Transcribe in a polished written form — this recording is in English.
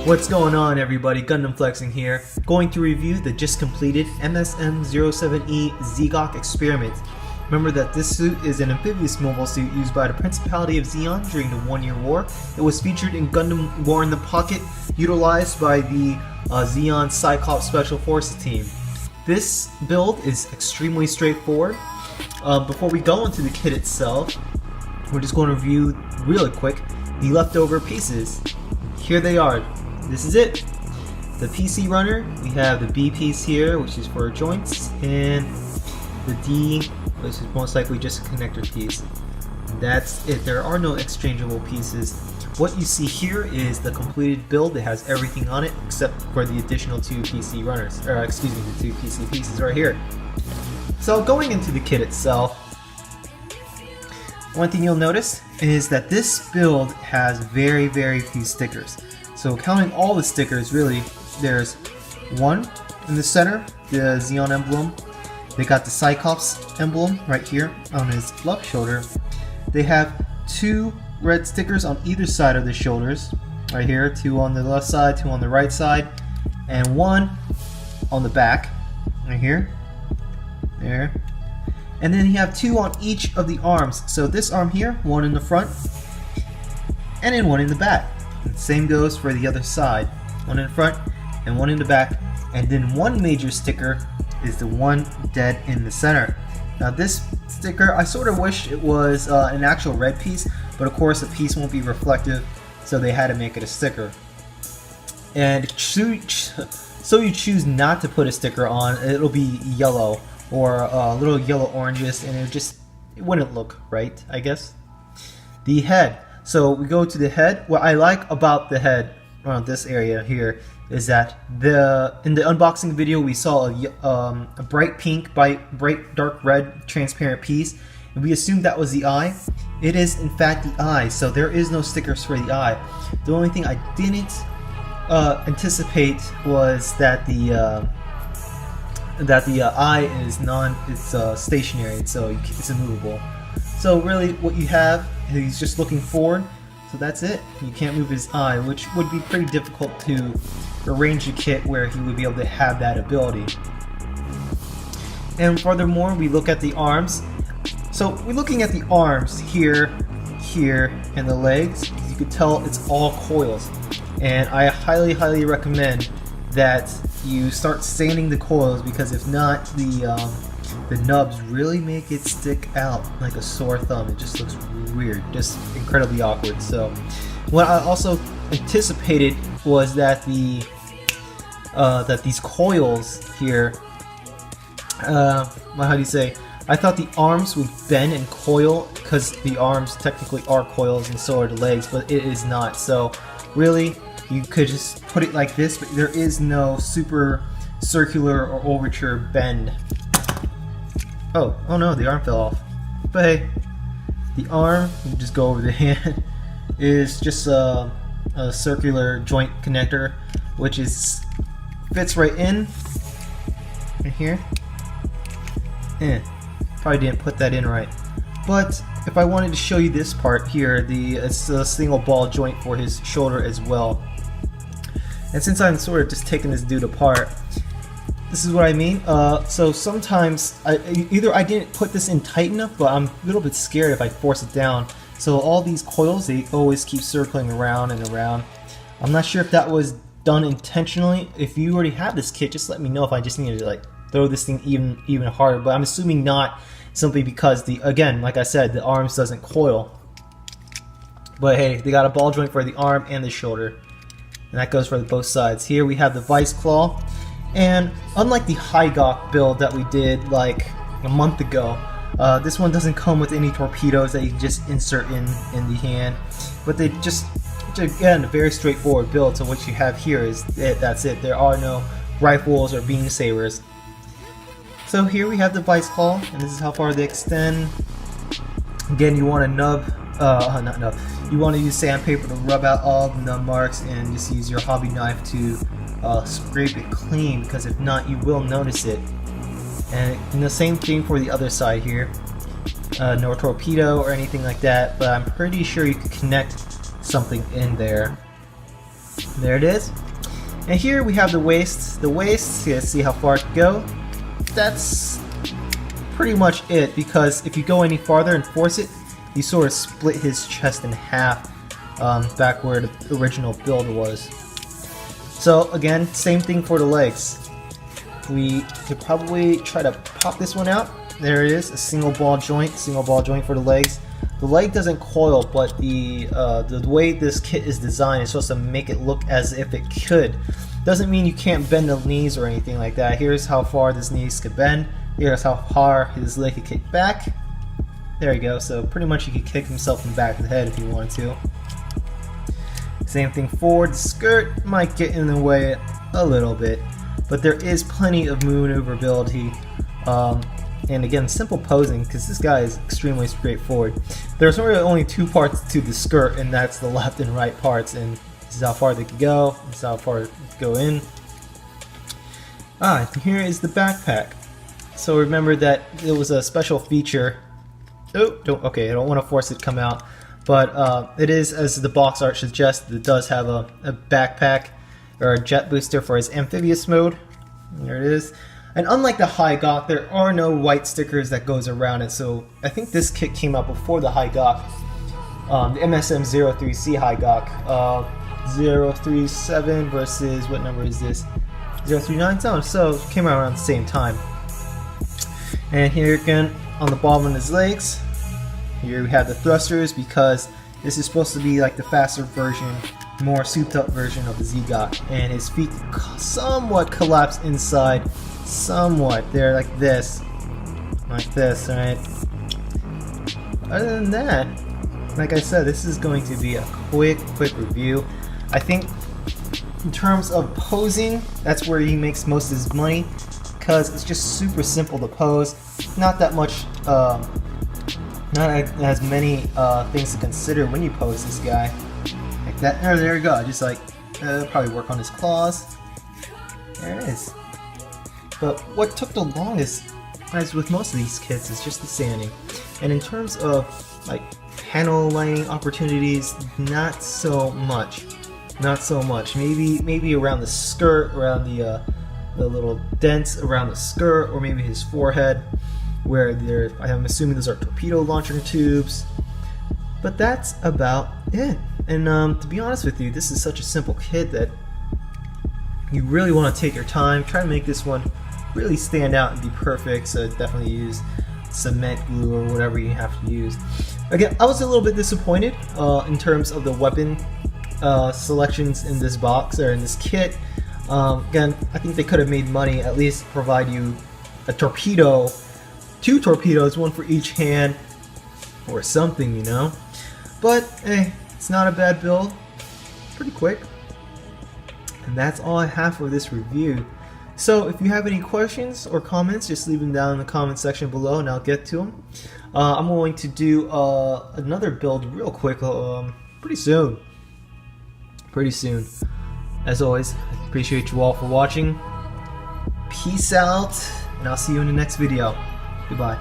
What's going on, everybody? Gundam Flexing here, going to review the just completed MSM-07E Z'Gok Experiment. Remember that this suit is an amphibious mobile suit used by the Principality of Zeon during the 1-year war. It was featured in Gundam War in the Pocket, utilized by the Zeon Cyclops Special Forces team. This build is extremely straightforward. Before we go into the kit itself, we're just going to review really quick the leftover pieces. Here they are. This is it. The PC runner, we have the B piece here, which is for joints, and the D, which is most likely just a connector piece. And that's it. There are no exchangeable pieces. What you see here is the completed build that has everything on it except for the additional 2 PC runners, or excuse me, the 2 PC pieces right here. So going into the kit itself, one thing you'll notice is that this build has very few stickers. So counting all the stickers, really, there's one in the center, the Zeon emblem. They got the Cyclops emblem right here on his left shoulder. They have 2 red stickers on either side of the shoulders, right here, 2 on the left side, 2 on the right side, and 1 on the back, right here, there. And then you have 2 on each of the arms. So this arm here, 1 in the front, and then 1 in the back. And same goes for the other side, 1 in front and 1 in the back. And then 1 major sticker is the one dead in the center. Now this sticker, I sort of wish it was an actual red piece, but of course the piece won't be reflective, so they had to make it a sticker. And so you choose not to put a sticker on, it'll be yellow or little yellow oranges, and it wouldn't look right, I guess. The head. So we go to the head. What I like about the head around this area here is that in the unboxing video we saw a bright pink, bright dark red transparent piece, and we assumed that was the eye. It is in fact the eye, so there is no stickers for the eye. The only thing I didn't anticipate was that the eye is stationary, so it's immovable. So really what you have, he's just looking forward, so that's it. You can't move his eye, which would be pretty difficult to arrange a kit where he would be able to have that ability. And furthermore, we look at the arms. So we're looking at the arms here, and the legs. As you can tell, it's all coils. And I highly recommend that you start sanding the coils, because if not, the nubs really make it stick out like a sore thumb. It just looks weird, just incredibly awkward. So what I also anticipated was that that these coils here, how do you say? I thought the arms would bend and coil, because the arms technically are coils and so are the legs, but it is not. So really, you could just put it like this, but there is no super circular or overture bend. Oh no, the arm fell off. But hey, the arm, you just go over the hand, is just a circular joint connector, which fits right in here. Probably didn't put that in right. But if I wanted to show you this part here, it's a single ball joint for his shoulder as well. And since I'm sort of just taking this dude apart, this is what I mean. So sometimes either I didn't put this in tight enough, but I'm a little bit scared if I force it down. So all these coils, they always keep circling around and around. I'm not sure if that was done intentionally. If you already have this kit, just let me know if I just needed to throw this thing even harder. But I'm assuming not, simply because again, like I said, the arms doesn't coil. But hey, they got a ball joint for the arm and the shoulder, and that goes for both sides. Here we have the vice claw. And unlike the HGUC build that we did like a month ago, this one doesn't come with any torpedoes that you can just insert in the hand. But they just, again, a very straightforward build. So what you have here is that's it. There are no rifles or beam sabers. So here we have the vice claw, and this is how far they extend. Again, you want to you want to use sandpaper to rub out all the nub marks, and just use your hobby knife to scrape it clean, because if not, you will notice it. And the same thing for the other side here. No torpedo or anything like that, but I'm pretty sure you could connect something in there. There it is. And here we have the waist. The waist, let's see how far it can go. That's pretty much it, because if you go any farther and force it, you sort of split his chest in half, back where the original build was. So again, same thing for the legs. We could probably try to pop this one out. There it is, a single ball joint for the legs. The leg doesn't coil, but the way this kit is designed is supposed to make it look as if it could. Doesn't mean you can't bend the knees or anything like that. Here's how far this knees could bend. Here's how far his leg could kick back. There you go. So pretty much he could kick himself in the back of the head if he wanted to. Same thing forward. The skirt might get in the way a little bit, but there is plenty of maneuverability. And again, simple posing, because this guy is extremely straightforward. There's really only two parts to the skirt, and that's the left and right parts, and this is how far they can go, this is how far they can go in. And here is the backpack. So remember that it was a special feature. Okay, I don't want to force it to come out, but it is, as the box art suggests, it does have a backpack or a jet booster for his amphibious mode. There it is. And unlike the HGUC, there are no white stickers that goes around it, so I think this kit came out before the HGUC, the MSM-03C HGUC, 037 versus, what number is this? 039, so it came out around the same time. And here again, on the bottom of his legs, here we have the thrusters, because this is supposed to be like the faster version, more souped up version of the Z'Gok, and his feet somewhat collapse inside. Somewhat. They're like this, alright? Other than that, like I said, this is going to be a quick review. I think in terms of posing, that's where he makes most of his money, because it's just super simple to pose. Not that much, not as many things to consider when you pose this guy. Like that. There you go. Just like probably work on his claws. There it is. But what took the longest, as with most of these kits, is just the sanding. And in terms of like panel lining opportunities, not so much. Maybe around the skirt, around the little dents around the skirt, or maybe his forehead, where I'm assuming those are torpedo launcher tubes. But that's about it. And to be honest with you, this is such a simple kit that you really want to take your time, try to make this one really stand out and be perfect. So definitely use cement glue or whatever you have to use. Again, I was a little bit disappointed in terms of the weapon selections in this box or in this kit. Again, I think they could have made money, at least provide you a torpedo, 2 torpedoes, 1 for each hand or something, you know. But hey, it's not a bad build, pretty quick. And that's all I have for this review. So if you have any questions or comments, just leave them down in the comment section below and I'll get to them. I'm going to do another build real quick pretty soon. As always, I appreciate you all for watching. Peace out, and I'll see you in the next video. Goodbye.